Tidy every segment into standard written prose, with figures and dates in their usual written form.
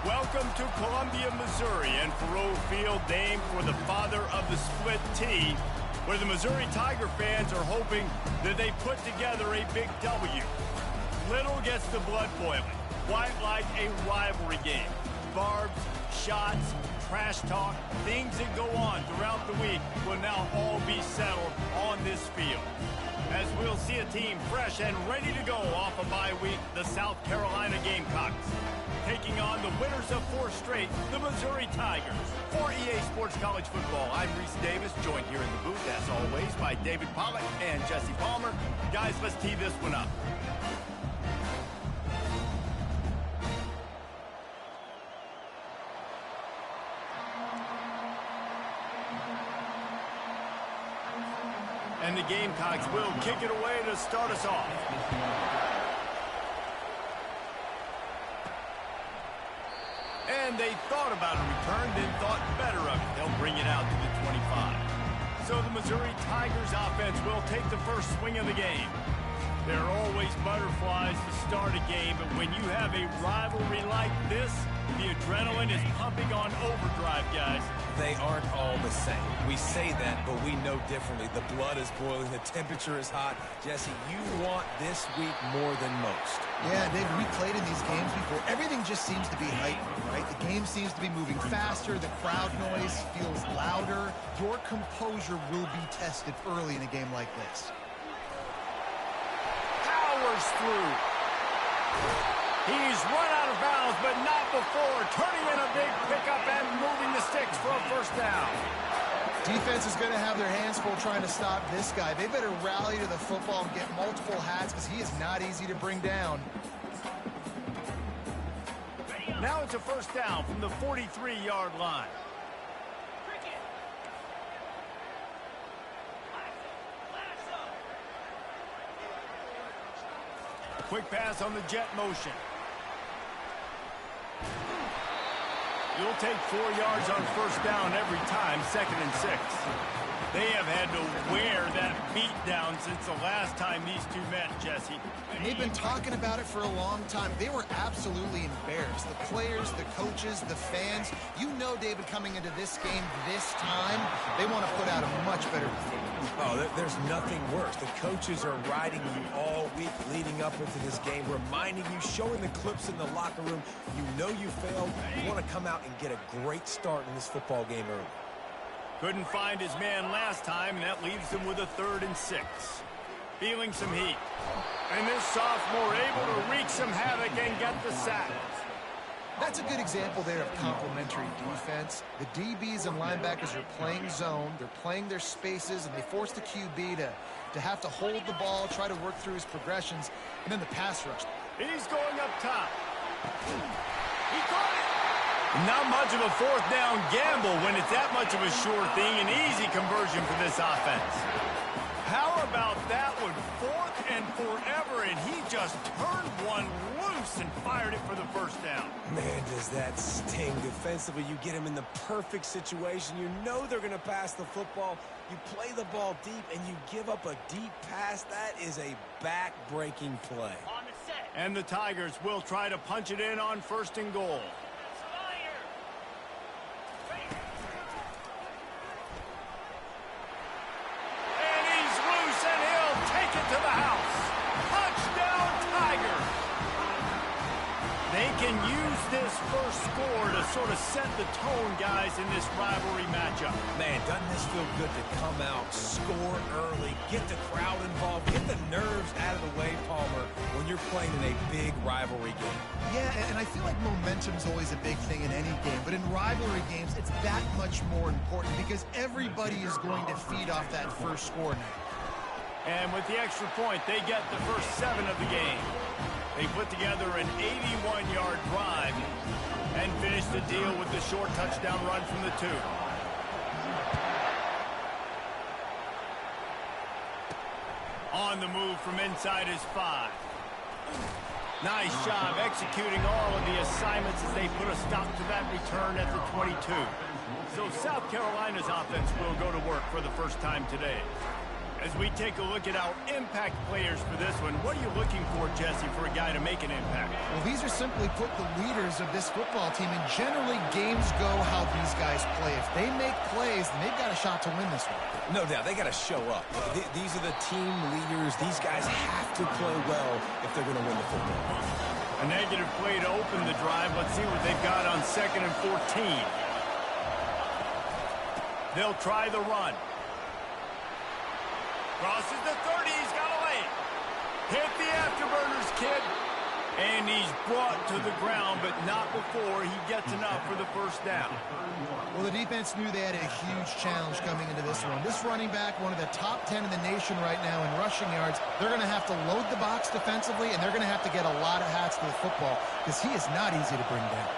Welcome to Columbia, Missouri, and Faroe Field, named for the father of the split T, where the Missouri Tiger fans are hoping that they put together a big W. Little gets the blood boiling, quite like a rivalry game. Barbs, shots, trash talk, things that go on throughout the week will now all be settled on this field. As we'll see a team fresh and ready to go off a bye week, the South Carolina Gamecocks, taking on the winners of 4 straight, the Missouri Tigers. For EA Sports College Football, I'm Reese Davis, joined here in the booth, as always, by David Pollack and Jesse Palmer. Guys, let's tee this one up. And the Gamecocks will kick it away to start us off. And they thought about a return, then thought better of it. They'll bring it out to the 25. So the Missouri Tigers offense will take the first swing of the game. There are always butterflies to start a game, but when you have a rivalry like this, the adrenaline is pumping on overdrive, guys. They aren't all the same. We say that, but we know differently. The blood is boiling. The temperature is hot. Jesse, you want this week more than most. Yeah, David, we played in these games before. Everything just seems to be heightened, right? The game seems to be moving faster. The crowd noise feels louder. Your composure will be tested early in a game like this. Powers through. He's run out of bounds, but not before turning in a big pickup and moving the sticks for a first down. Defense is going to have their hands full trying to stop this guy. They better rally to the football and get multiple hats because he is not easy to bring down. Now it's a first down from the 43-yard line. Quick pass on the jet motion. You'll take 4 yards on first down every time, 2nd and 6. They have had to wear that beat down since the last time these two met, Jesse. And they've been talking about it for a long time. They were absolutely embarrassed. The players, the coaches, the fans. You know, David, coming into this game this time, they want to put out a much better performance. Oh, there's nothing worse. The coaches are riding you all week leading up into this game, reminding you, showing the clips in the locker room. You know you failed. You want to come out and get a great start in this football game early. Couldn't find his man last time, and that leaves him with a 3rd and 6. Feeling some heat. And this sophomore able to wreak some havoc and get the sack. That's a good example there of complementary defense. The DBs and linebackers are playing zone, they're playing their spaces, and they force the QB to have to hold the ball, try to work through his progressions, and then the pass rush. He's going up top. He caught it. Not much of a 4th down gamble when it's that much of a sure thing, an easy conversion for this offense. How about that one? 4th and forever, and he just turned one loose and fired it for the first down. Man, does that sting. Defensively, you get him in the perfect situation. You know they're going to pass the football. You play the ball deep, and you give up a deep pass. That is a back-breaking play. And the Tigers will try to punch it in on 1st and goal. To the house. Touchdown, Tiger. They can use this first score to sort of set the tone, guys, in this rivalry matchup. Man, doesn't this feel good to come out, score early, get the crowd involved, get the nerves out of the way, Palmer, when you're playing in a big rivalry game. Yeah, and I feel like momentum's always a big thing in any game, but in rivalry games, it's that much more important because everybody is going to feed off that first score now. And with the extra point, they get the first 7 of the game. They put together an 81-yard drive and finish the deal with the short touchdown run from the 2. On the move from inside his 5. Nice job executing all of the assignments as they put a stop to that return at the 22. So South Carolina's offense will go to work for the first time today. As we take a look at our impact players for this one, what are you looking for, Jesse, for a guy to make an impact? Well, these are simply put the leaders of this football team, and generally games go how these guys play. If they make plays, then they've got a shot to win this one. No doubt, they got to show up. These are the team leaders. These guys have to play well if they're going to win the football. A negative play to open the drive. Let's see what they've got on 2nd and 14. They'll try the run. Crosses the 30, he's got a lane. Hit the afterburners, kid. And he's brought to the ground, but not before he gets enough for the first down. Well, the defense knew they had a huge challenge coming into this one. This running back, one of the top 10 in the nation right now in rushing yards, they're going to have to load the box defensively, and they're going to have to get a lot of hats to the football because he is not easy to bring down.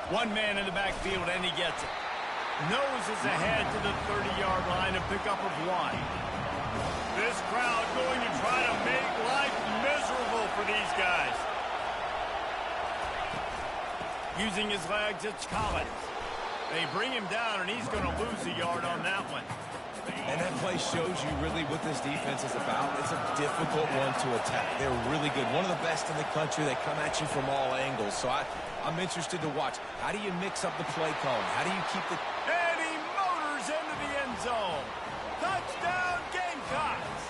One man in the backfield, and he gets it. Noses ahead to the 30-yard line, a pickup of 1. This crowd going to try to make life miserable for these guys. Using his legs, it's Collins. They bring him down, and he's going to lose a yard on that one. And that play shows you really what this defense is about. It's a difficult one to attack. They're really good. One of the best in the country. They come at you from all angles. So I'm interested to watch. How do you mix up the play calling? How do you keep the... And he motors into the end zone. Touchdown, Gamecocks.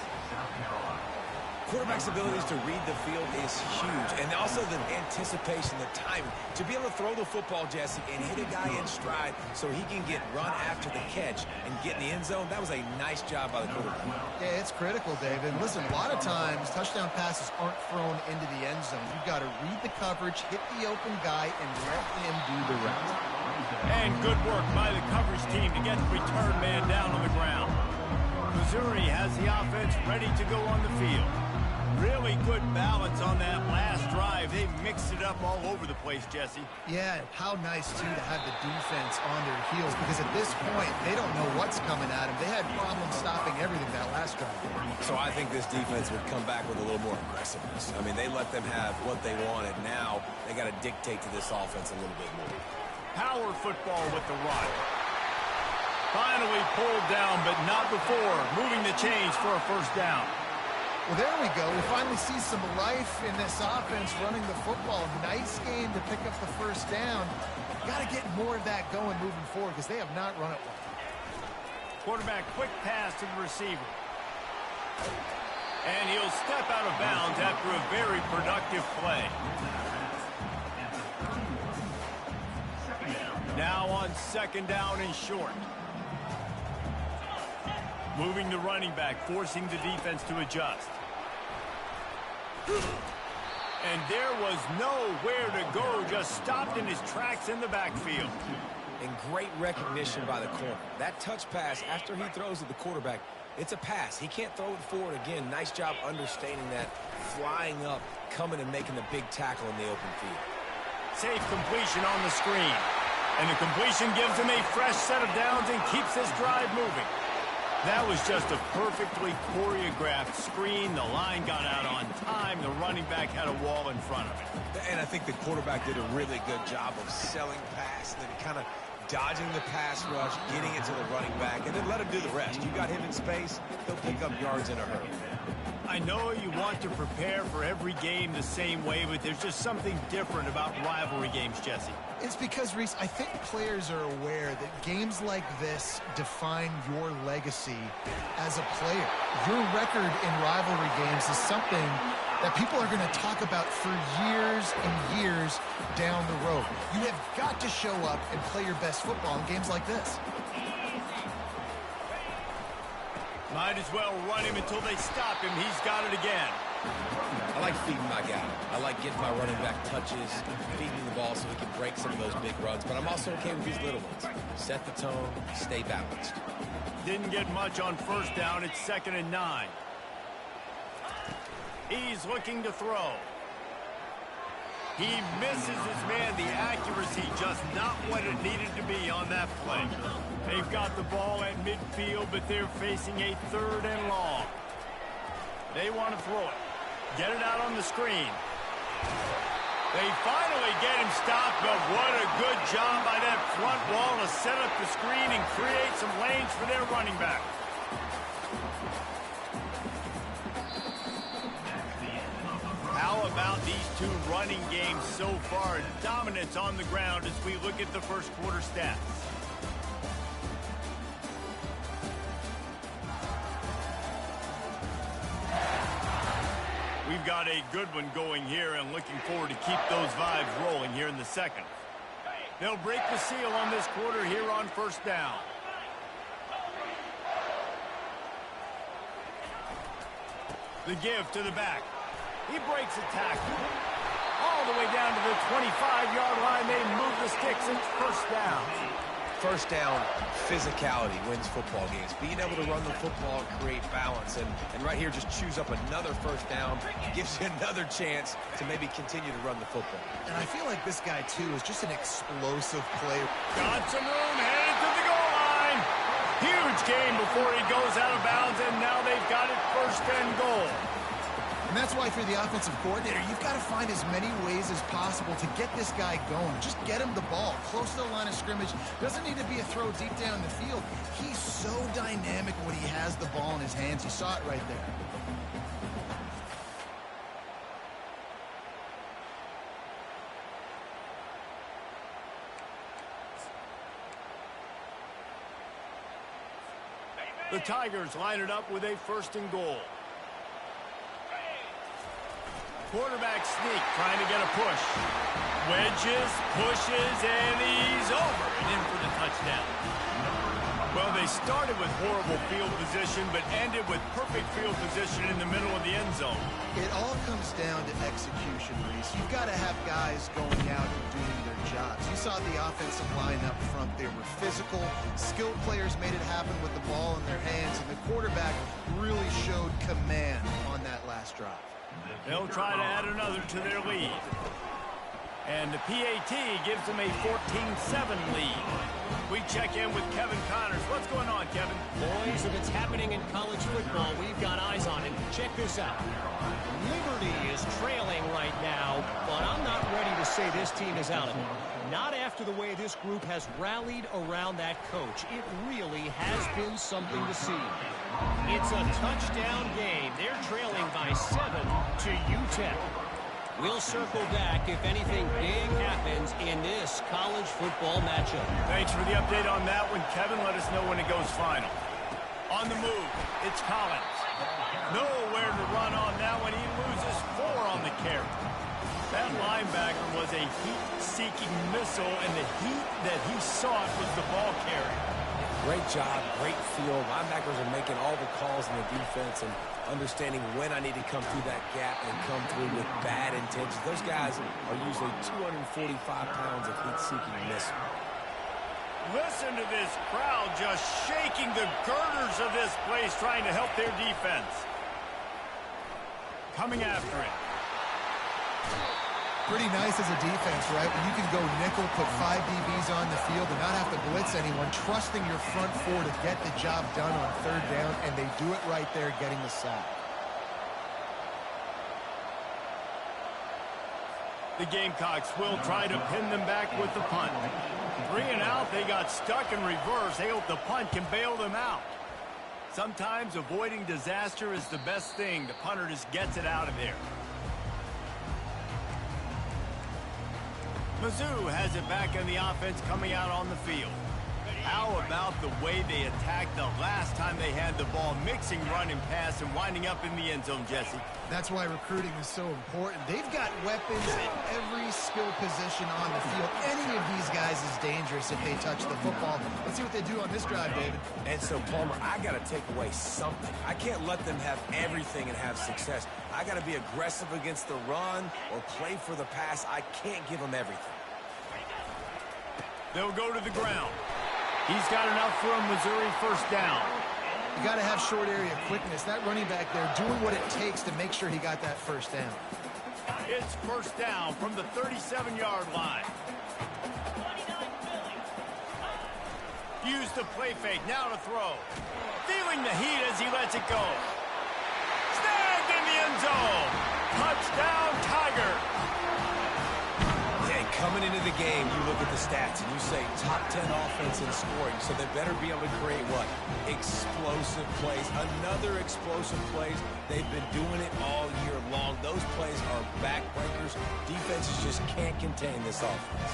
Quarterback's abilities to read the field is huge. And also the anticipation, the timing. To be able to throw the football, Jesse, and hit a guy in stride so he can get run after the catch and get in the end zone, that was a nice job by the quarterback. Yeah, it's critical, David. Listen, a lot of times touchdown passes aren't thrown into the end zone. You've got to read the coverage, hit the open guy, and let him do the rest. And good work by the coverage team to get the return man down on the ground. Missouri has the offense ready to go on the field. Really good balance on that last drive. They mixed it up all over the place, Jesse. Yeah, how nice, too, to have the defense on their heels because at this point, they don't know what's coming at them. They had problems stopping everything that last drive. So I think this defense would come back with a little more aggressiveness. I mean, they let them have what they wanted. Now they got to dictate to this offense a little bit more. Power football with the run. Finally pulled down, but not before moving the chains for a first down. Well, there we go. We finally see some life in this offense running the football. Nice game to pick up the first down. Got to get more of that going moving forward because they have not run it well. Quarterback quick pass to the receiver. And he'll step out of bounds after a very productive play. Now on 2nd down and short. Moving the running back, forcing the defense to adjust. And there was nowhere to go, just stopped in his tracks in the backfield. And great recognition by the corner. That touch pass after he throws at the quarterback, it's a pass. He can't throw it forward again. Nice job understanding that, flying up, coming and making the big tackle in the open field. Safe completion on the screen. And the completion gives him a fresh set of downs and keeps this drive moving. That was just a perfectly choreographed screen. The line got out on time. The running back had a wall in front of him. And I think the quarterback did a really good job of selling pass, and then kind of dodging the pass rush, getting it to the running back, and then let him do the rest. You got him in space, he'll pick up yards in a hurry. I know you want to prepare for every game the same way, but there's just something different about rivalry games, Jesse. It's because, Reese, I think players are aware that games like this define your legacy as a player. Your record in rivalry games is something that people are going to talk about for years and years down the road. You have got to show up and play your best football in games like this. Might as well run him until they stop him. He's got it again. I like feeding my guy. I like getting my running back touches, feeding the ball so he can break some of those big runs. But I'm also okay with these little ones. Set the tone, stay balanced. Didn't get much on first down. It's 2nd and 9. He's looking to throw. He misses his man. The accuracy just not what it needed to be on that play. They've got the ball at midfield, but they're facing a 3rd and long. They want to throw it. Get it out on the screen. They finally get him stopped, but what a good job by that front wall to set up the screen and create some lanes for their running back. How about these two running games so far? Dominance on the ground as we look at the first quarter stats. We've got a good one going here and looking forward to keep those vibes rolling here in the second. They'll break the seal on this quarter here on first down. The give to the back. He breaks a tackle. All the way down to the 25-yard line. They move the sticks. It's first down. First down, physicality wins football games. Being able to run the football, create balance, and right here just choose up another first down, gives you another chance to maybe continue to run the football. And I feel like this guy, too, is just an explosive player. Got some room, headed to the goal line. Huge gain before he goes out of bounds, and now they've got it first and goal. And that's why for the offensive coordinator, you've got to find as many ways as possible to get this guy going. Just get him the ball close to the line of scrimmage. Doesn't need to be a throw deep down the field. He's so dynamic when he has the ball in his hands. You saw it right there. The Tigers line it up with a first and goal. Quarterback sneak, trying to get a push. Wedges, pushes, and he's over and in for the touchdown. Well, they started with horrible field position, but ended with perfect field position in the middle of the end zone. It all comes down to execution, Reese. You've got to have guys going out and doing their jobs. You saw the offensive line up front. They were physical. Skilled players made it happen with the ball in their hands, and the quarterback really showed command on that last drive. They'll try to add another to their lead. And the PAT gives them a 14-7 lead. We check in with Kevin Connors. What's going on, Kevin? Boys, if it's happening in college football, we've got eyes on it. Check this out. Liberty is trailing right now, but I'm not ready to say this team is out of it. Not after the way this group has rallied around that coach. It really has been something to see. It's a touchdown game. They're trailing by 7 to UTEP. We'll circle back if anything big happens in this college football matchup. Thanks for the update on that one, Kevin. Let us know when it goes final. On the move, it's Collins. Nowhere to run on that one. He loses 4 on the carry. That linebacker was a heat-seeking missile, and the heat that he sought was the ball carry. Great job, great field. Linebackers are making all the calls in the defense and understanding when I need to come through that gap and come through with bad intentions. Those guys are usually 245 pounds of heat-seeking missile. Listen to this crowd just shaking the girders of this place, trying to help their defense. Coming after it. Pretty nice as a defense, right? When you can go nickel, put 5 DBs on the field and not have to blitz anyone, trusting your front 4 to get the job done on third down, and they do it right there, getting the sack. The Gamecocks will try to pin them back with the punt. 3 and out, they got stuck in reverse. They hope the punt can bail them out. Sometimes avoiding disaster is the best thing. The punter just gets it out of there. Mizzou has it back in the offense coming out on the field. How about the way they attacked the last time they had the ball, mixing run and pass and winding up in the end zone, Jesse? That's why recruiting is so important. They've got weapons at every skill position on the field. Any of these guys is dangerous if they touch the football. Let's see what they do on this drive, David. And so, Palmer, I got to take away something. I can't let them have everything and have success. I got to be aggressive against the run or play for the pass. I can't give them everything. They'll go to the ground. He's got enough for a Missouri first down. You got to have short area quickness. That running back there doing what it takes to make sure he got that first down. It's first down from the 37-yard line. Use the play fake. Now to throw. Feeling the heat as he lets it go. Snagged in the end zone. Touchdown, Tiger. Coming into the game, you look at the stats and you say top 10 offense in scoring, so they better be able to create what? Explosive plays. Another explosive plays. They've been doing it all year long. Those plays are backbreakers. Defenses just can't contain this offense.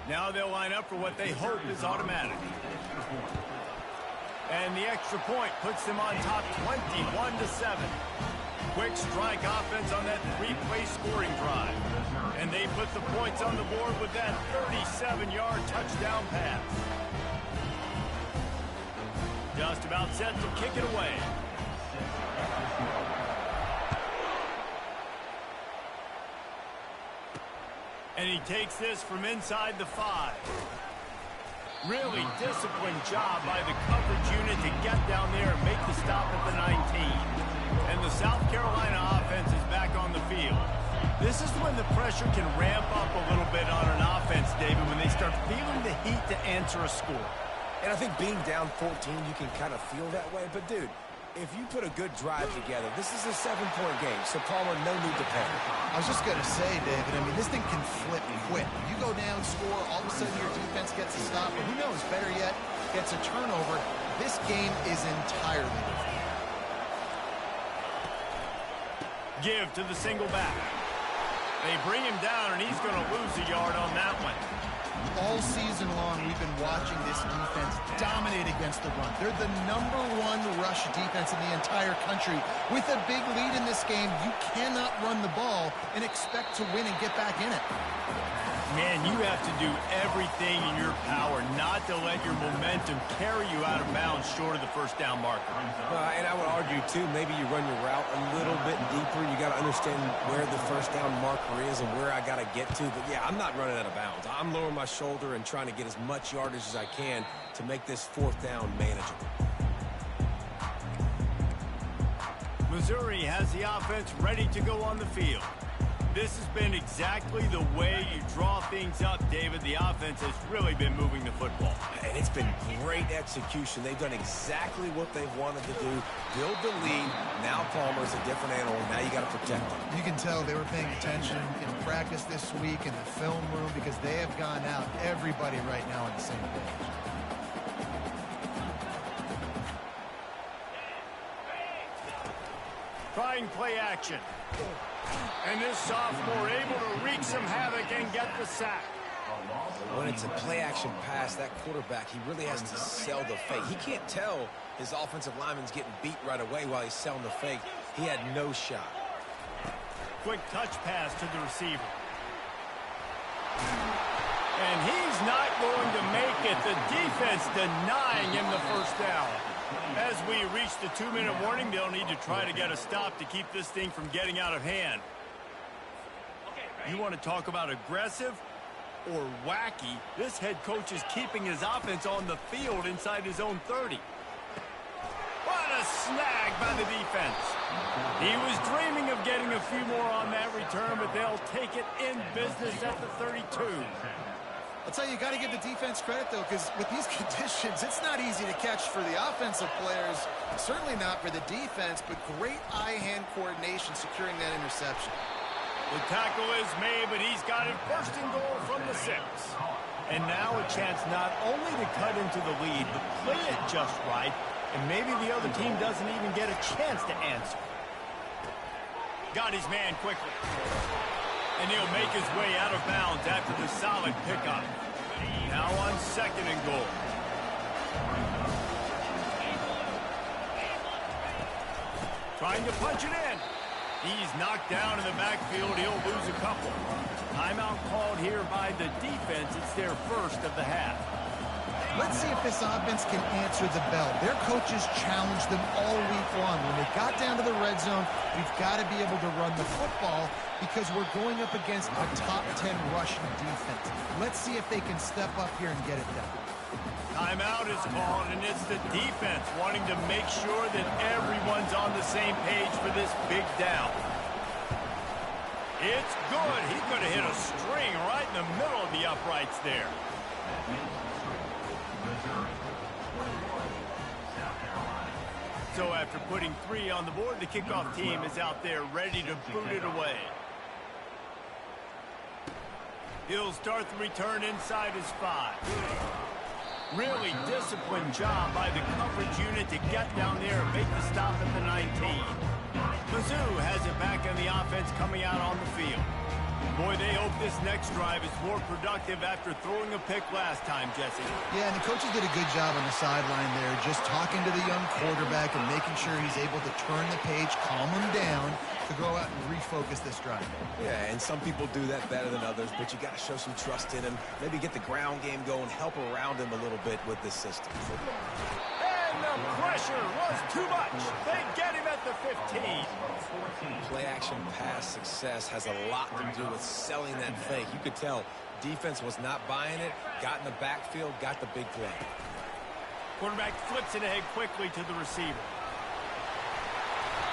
Now they'll line up for what they hope is automatic. And the extra point puts them on top 21-7. Quick strike offense on that three-play scoring drive. And they put the points on the board with that 37-yard touchdown pass. Just about set to kick it away. And he takes this from inside the 5. Really disciplined job by the coverage unit to get down there and make the stop at the 19. And the South Carolina offense is back on the field. This is when the pressure can ramp up a little bit on an offense, David, when they start feeling the heat to answer a score. And I think being down 14, you can kind of feel that way. But, dude, if you put a good drive together, this is a 7-point game. So, Palmer, no need to panic. I was just going to say, David, I mean, this thing can flip quick. You go down, score, all of a sudden your defense gets a stop. Or who knows, better yet, gets a turnover. This game is entirely different. Give to the single back. They bring him down, and he's going to lose a yard on that one. All season long, we've been watching this defense dominate against the run. They're the #1 rush defense in the entire country. With a big lead in this game, you cannot run the ball and expect to win and get back in it. Man, you have to do everything in your power not to let your momentum carry you out of bounds short of the first down marker. And I would argue, too, maybe you run your route a little bit deeper. You got to understand where the first down marker is and where I got to get to. But, yeah, I'm not running out of bounds. I'm lowering my shoulder and trying to get as much yardage as I can to make this 4th down manageable. Missouri has the offense ready to go on the field. This has been exactly the way you draw things up, David. The offense has really been moving the football. And it's been great execution. They've done exactly what they've wanted to do. Build the lead. Now Palmer's a different animal. Now you got to protect him. You can tell they were paying attention in practice this week in the film room because they have gone out, everybody right now on the same page. Trying play action. And this sophomore able to wreak some havoc and get the sack. When it's a play-action pass, that quarterback, he really has to sell the fake. He can't tell his offensive lineman's getting beat right away while he's selling the fake. He had no shot. Quick touch pass to the receiver. And he's not going to make it. The defense denying him the first down. As we reach the 2-minute warning, they'll need to try to get a stop to keep this thing from getting out of hand. You want to talk about aggressive or wacky? This head coach is keeping his offense on the field inside his own 30. What a snag by the defense. He was dreaming of getting a few more on that return, but they'll take it in business at the 32. I'll tell you, you got to give the defense credit, though, because with these conditions, it's not easy to catch for the offensive players, certainly not for the defense, but great eye-hand coordination securing that interception. The tackle is made, but he's got it first and goal from the 6. And now a chance not only to cut into the lead, but play it just right, and maybe the other team doesn't even get a chance to answer. Got his man quickly. And he'll make his way out of bounds after the solid pickup. Now on 2nd and goal. Trying to punch it in. He's knocked down in the backfield. He'll lose a couple. Timeout called here by the defense. It's their first of the half. Let's see if this offense can answer the bell. Their coaches challenged them all week long. When they got down to the red zone, we've got to be able to run the football because we're going up against a top 10 rushing defense. Let's see if they can step up here and get it done. Timeout is called, and it's the defense wanting to make sure that everyone's on the same page for this big down. It's good. He could have hit a string right in the middle of the uprights there. So after putting 3 on the board, the kickoff team is out there ready to boot it away. He'll start the return inside his 5. Really disciplined job by the coverage unit to get down there and make the stop at the 19. Mizzou has it back in the offense coming out on the field. Boy, they hope this next drive is more productive after throwing a pick last time, Jesse. Yeah, and the coaches did a good job on the sideline there, just talking to the young quarterback and making sure he's able to turn the page, calm him down, to go out and refocus this drive. Yeah, and some people do that better than others, but you got to show some trust in him, maybe get the ground game going, help around him a little bit with this system. And the pressure was too much. They get him at the 15. Play-action pass success has a lot to do with selling that fake. You could tell defense was not buying it, got in the backfield, got the big play. Quarterback flips it ahead quickly to the receiver.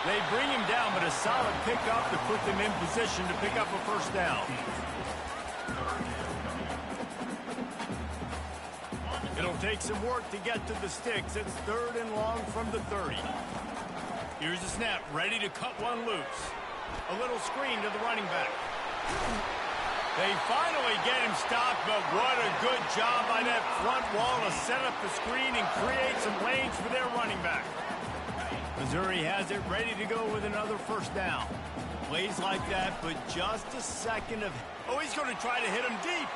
They bring him down, but a solid pickup to put them in position to pick up a first down. It'll take some work to get to the sticks. It's 3rd and long from the 30. Here's the snap, ready to cut one loose. A little screen to the running back. They finally get him stopped, but what a good job by that front wall to set up the screen and create some lanes for their running back. Missouri has it ready to go with another first down. Plays like that, but just a second of... Oh, he's going to try to hit him deep.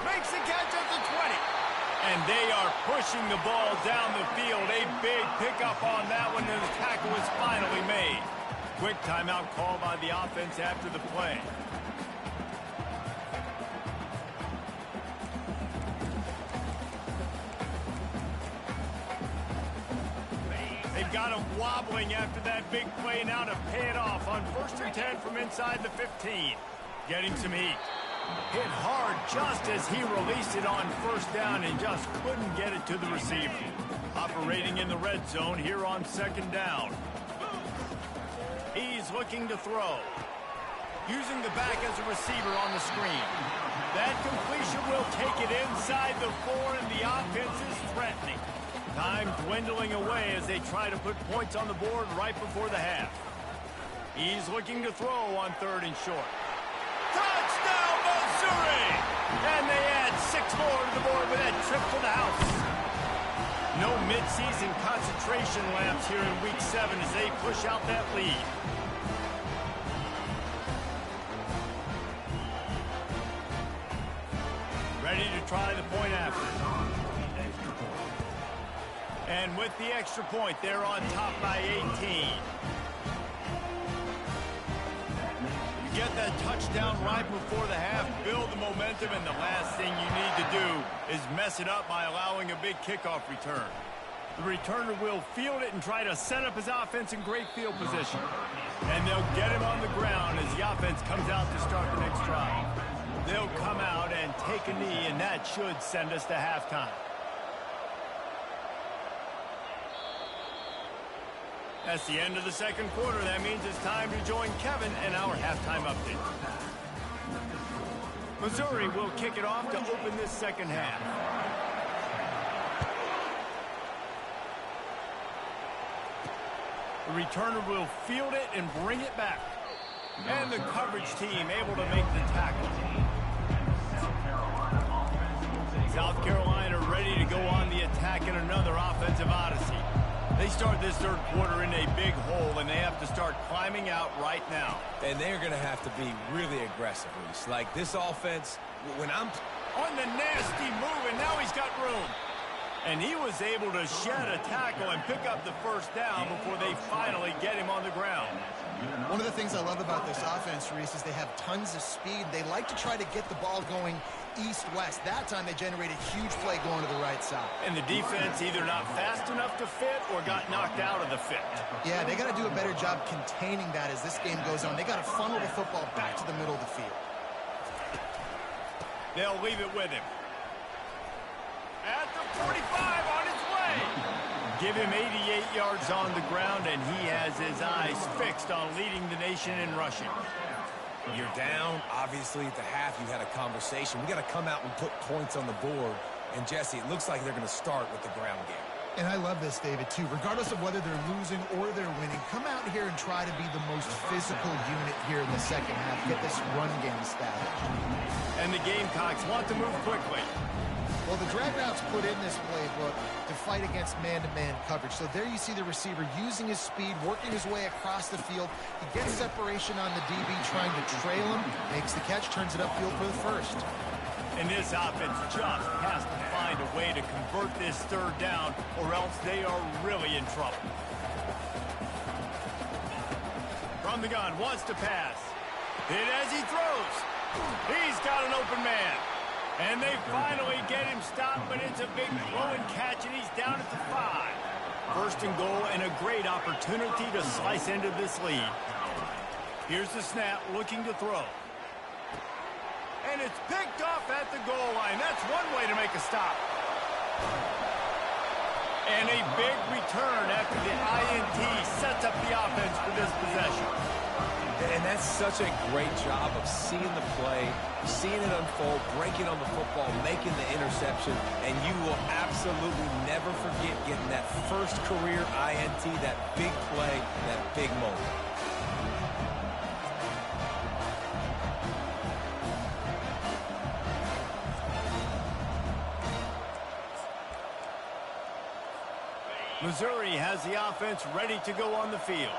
Makes the catch at the 20. And they are pushing the ball down the field. A big pickup on that one, and the tackle is finally made. Quick timeout call by the offense after the play. They've got him wobbling after that big play now to pay it off on 1st and 10 from inside the 15. Getting some heat. Hit hard just as he released it on 1st down and just couldn't get it to the receiver. Operating in the red zone here on 2nd down. He's looking to throw. Using the back as a receiver on the screen. That completion will take it inside the 4, and the offense is threatening. Time dwindling away as they try to put points on the board right before the half. He's looking to throw on 3rd and short. Touchdown, Missouri! And they add 6 more to the board with that trip to the house. No midseason concentration laps here in Week 7 as they push out that lead. Ready to try the point after. And with the extra point, they're on top by 18. Get that touchdown right before the half, build the momentum, and the last thing you need to do is mess it up by allowing a big kickoff return. The returner will field it and try to set up his offense in great field position. And they'll get him on the ground as the offense comes out to start the next drive. They'll come out and take a knee, and that should send us to halftime. That's the end of the 2nd quarter. That means it's time to join Kevin in our halftime update. Missouri will kick it off to open this 2nd half. The returner will field it and bring it back. And the coverage team able to make the tackle. South Carolina ready to go on the attack in another offensive odyssey. They start this 3rd quarter in a big hole, and they have to start climbing out right now. And they're going to have to be really aggressive, Reese. Like this offense, when I'm... On the nasty move, and now he's got room. And he was able to shed a tackle and pick up the first down before they finally get him on the ground. One of the things I love about this offense, Reese, is they have tons of speed. They like to try to get the ball going east-west. That time they generated a huge play going to the right side. And the defense either not fast enough to fit or got knocked out of the fit. Yeah, they got to do a better job containing that as this game goes on. They got to funnel the football back to the middle of the field. They'll leave it with him. At the 45 on his way. Give him 88 yards on the ground, and he has his eyes fixed on leading the nation in rushing. You're down. Obviously, at the half, you had a conversation. We got to come out and put points on the board. And, Jesse, it looks like they're going to start with the ground game. And I love this, David, too. Regardless of whether they're losing or they're winning, come out here and try to be the most physical unit here in the second half. Get this run game established. And the Gamecocks want to move quickly. Well, the drag routes put in this playbook to fight against man-to-man coverage. So there you see the receiver using his speed, working his way across the field. He gets separation on the DB, trying to trail him, makes the catch, turns it upfield for the first. And this offense just has to find a way to convert this third down, or else they are really in trouble. From the gun, wants to pass. Hit as he throws. He's got an open man. And they finally get him stopped, but it's a big throw and catch, and he's down at the 5. First and goal, and a great opportunity to slice into this lead. Here's the snap, looking to throw. And it's picked off at the goal line. That's one way to make a stop. And a big return after the INT sets up the offense for this possession. And that's such a great job of seeing the play, seeing it unfold, breaking on the football, making the interception, and you will absolutely never forget getting that first career INT, that big play, that big moment. Missouri has the offense ready to go on the field.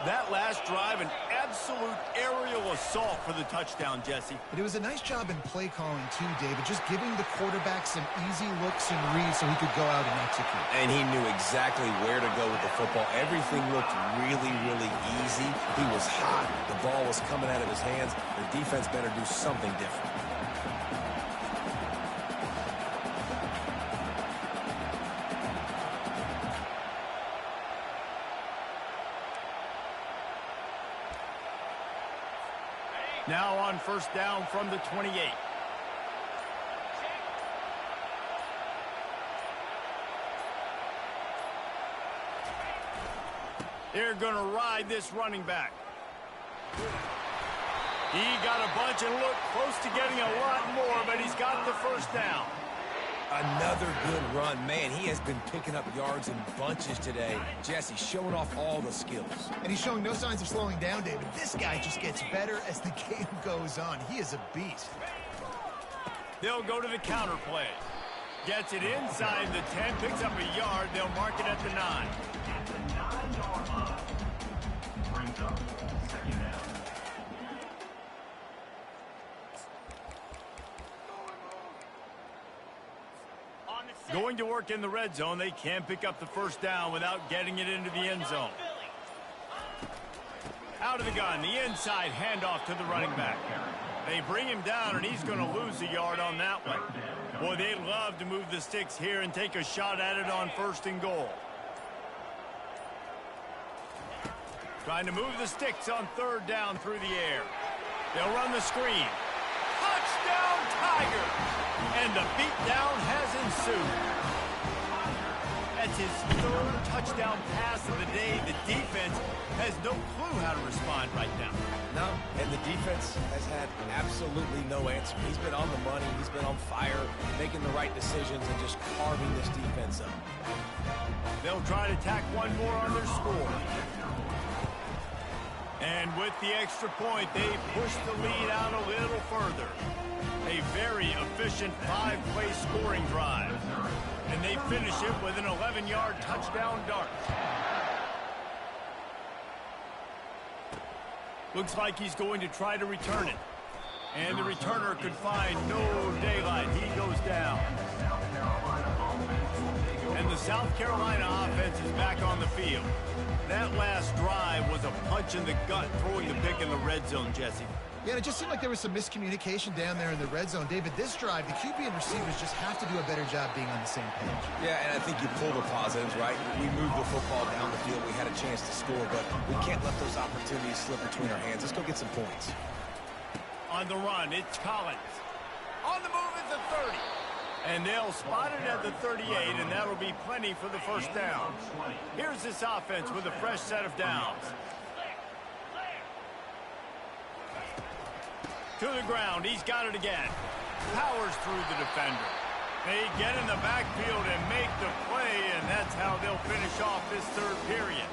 That last drive, an absolute aerial assault for the touchdown, Jesse. But it was a nice job in play calling, too, David, just giving the quarterback some easy looks and reads so he could go out and execute. And he knew exactly where to go with the football. Everything looked really, really easy. He was hot. The ball was coming out of his hands. The defense better do something different. Now on first down from the 28. They're going to ride this running back. He got a bunch and looked close to getting a lot more, but he's got the first down. Another good run. Man, he has been picking up yards in bunches today. Jesse showing off all the skills. And he's showing no signs of slowing down, David. This guy just gets better as the game goes on. He is a beast. They'll go to the counter play. Gets it inside the 10, picks up a yard. They'll mark it at the 9. Going to work in the red zone. They can't pick up the first down without getting it into the end zone. Out of the gun, the inside handoff to the running back. They bring him down, and he's going to lose a yard on that one. Boy, they'd love to move the sticks here and take a shot at it on first and goal. Trying to move the sticks on third down through the air. They'll run the screen. Touchdown, Tiger! And the beatdown has ensued. That's his third touchdown pass of the day. The defense has no clue how to respond right now. No, and the defense has had absolutely no answer. He's been on the money. He's been on fire, making the right decisions and just carving this defense up. They'll try to tack one more on their score. And with the extra point, they push the lead out a little further. A very efficient 5-play scoring drive. And they finish it with an 11-yard touchdown dart. Looks like he's going to try to return it. And the returner could find no daylight. He goes down. And the South Carolina offense is back on the field. That last drive was a punch in the gut, throwing the pick in the red zone, Jesse. Yeah, it just seemed like there was some miscommunication down there in the red zone. David, this drive, the QB and receivers just have to do a better job being on the same page. Yeah, and I think you pull the positives, right? We moved the football down the field. We had a chance to score, but we can't let those opportunities slip between our hands. Let's go get some points. On the run, it's Collins. On the move at the 30. And they'll spot it at the 38, and that'll be plenty for the first down. Here's this offense with a fresh set of downs. To the ground, he's got it again. Powers through the defender. They get in the backfield and make the play, and that's how they'll finish off this third period.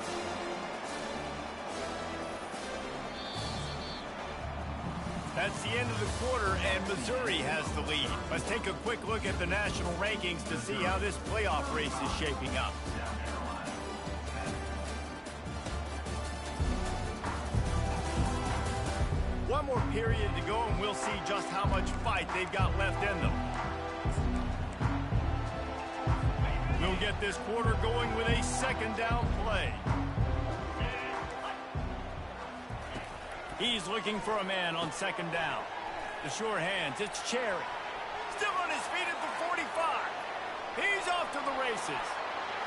That's the end of the quarter, and Missouri has the lead. Let's take a quick look at the national rankings to see how this playoff race is shaping up. One more period to go, and we'll see just how much fight they've got left in them. We'll get this quarter going with a second down play. He's looking for a man on second down. The sure hands, it's Cherry. Still on his feet at the 45. He's off to the races.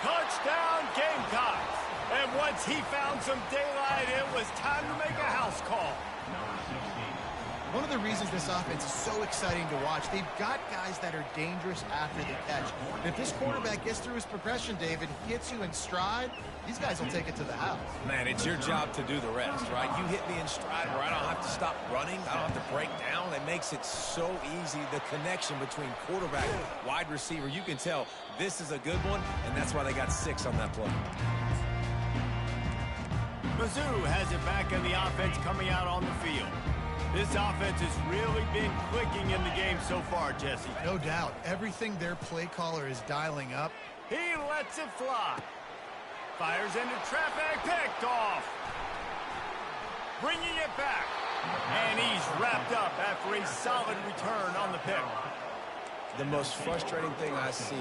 Touchdown, Gamecocks. And once he found some daylight, it was time to make a house call. One of the reasons this offense is so exciting to watch, they've got guys that are dangerous after the catch. And if this quarterback gets through his progression, David, hits you in stride, these guys will take it to the house. Man, it's your job to do the rest, right? You hit me in stride where I don't have to stop running. I don't have to break down. It makes it so easy. The connection between quarterback and wide receiver, you can tell this is a good one, and that's why they got 6 on that play. Mizzou has it back in the offense coming out on the field. This offense has really been clicking in the game so far, Jesse. No doubt. Everything their play caller is dialing up. He lets it fly. Fires into traffic, picked off. Bringing it back. And he's wrapped up after a solid return on the pick. The most frustrating thing I see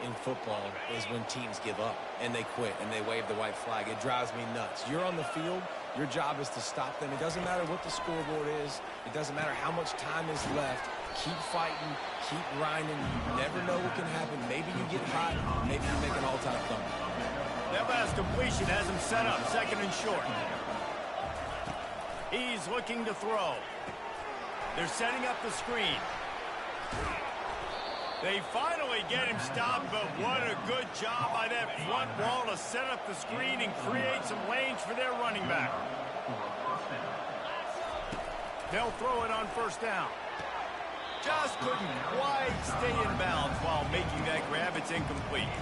in football is when teams give up and they quit and they wave the white flag. It drives me nuts. You're on the field. Your job is to stop them. It doesn't matter what the scoreboard is. It doesn't matter how much time is left. Keep fighting. Keep grinding. You never know what can happen. Maybe you get hot. Maybe you make an all-time thumb. That last completion has him set up, second and short. He's looking to throw. They're setting up the screen. They finally get him stopped, but what a good job by that front wall to set up the screen and create some lanes for their running back. They'll throw it on first down. Just couldn't quite stay in bounds while making that grab. It's incomplete.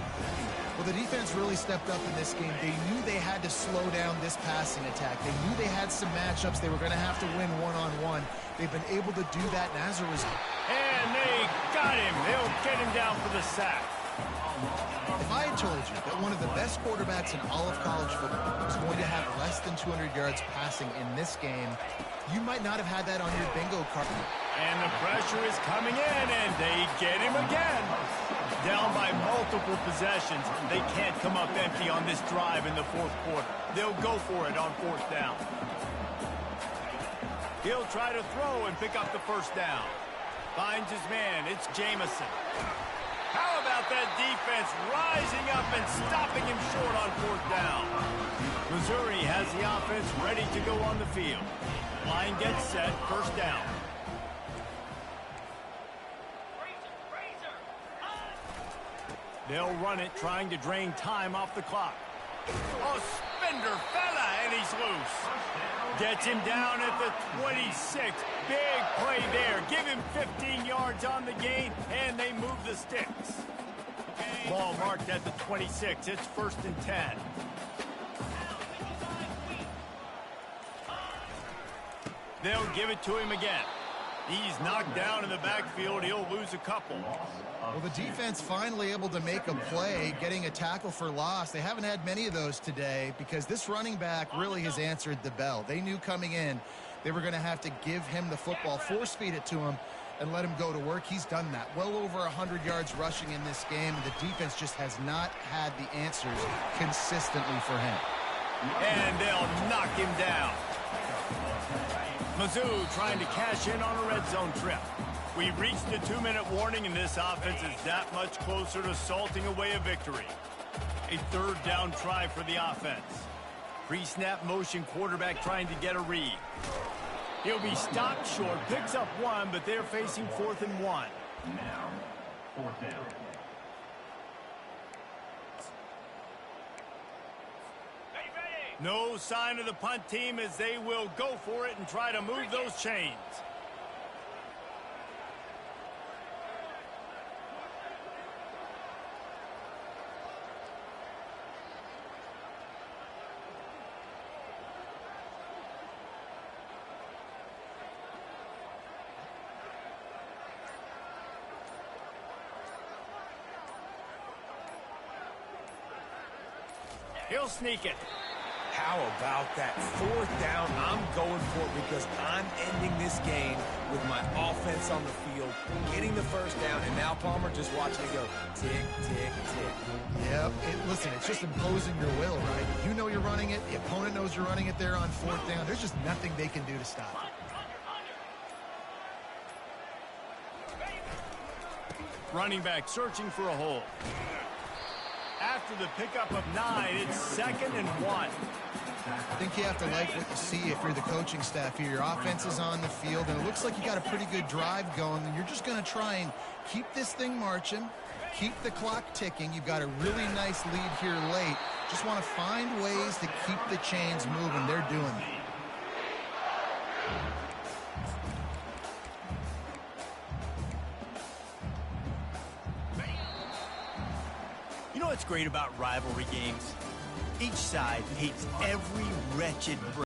Well, the defense really stepped up in this game. They knew they had to slow down this passing attack. They knew they had some matchups they were going to have to win one-on-one. They've been able to do that, and as a result... And they got him. They'll get him down for the sack. If I had told you that one of the best quarterbacks in all of college football was going to have less than 200 yards passing in this game, you might not have had that on your bingo card. And the pressure is coming in, and they get him again. Down by multiple possessions. They can't come up empty on this drive in the fourth quarter. They'll go for it on fourth down. He'll try to throw and pick up the first down. Finds his man. It's Jamison. How about that defense rising up and stopping him short on fourth down? Missouri has the offense ready to go on the field. Line gets set. First down. They'll run it, trying to drain time off the clock. Oh, Spender fella, and he's loose. Gets him down at the 26. Big play there. Give him 15 yards on the gain, and they move the sticks. Ball marked at the 26. It's first and 10. They'll give it to him again. He's knocked down in the backfield. He'll lose a couple. Well, the defense finally able to make a play, getting a tackle for loss. They haven't had many of those today because this running back really has answered the bell. They knew coming in they were going to have to give him the football, force-feed it to him, and let him go to work. He's done that. Well over 100 yards rushing in this game, and the defense just has not had the answers consistently for him. And they'll knock him down. Mizzou trying to cash in on a red zone trip. We've reached the 2-minute warning, and this offense is that much closer to salting away a victory. A third down try for the offense. Pre-snap motion quarterback trying to get a read. He'll be stopped short, picks up one, but they're facing 4th and 1. Now, fourth down. No sign of the punt team as they will go for it and try to move those chains. He'll sneak it. How about that? 4th down, I'm going for it because I'm ending this game with my offense on the field, getting the 1st down, and now Palmer just watching it go tick, tick, tick. Yep. Listen, it's just imposing your will, right? You know you're running it. The opponent knows you're running it there on 4th down. There's just nothing they can do to stop it. Running back searching for a hole. After the pickup of 9, it's 2nd and 1. I think you have to like what you see if you're the coaching staff here. Your offense is on the field, and it looks like you got a pretty good drive going, and you're just going to try and keep this thing marching, keep the clock ticking. You've got a really nice lead here late. Just want to find ways to keep the chains moving. They're doing it. You know what's great about rivalry games? Each side hates every wretched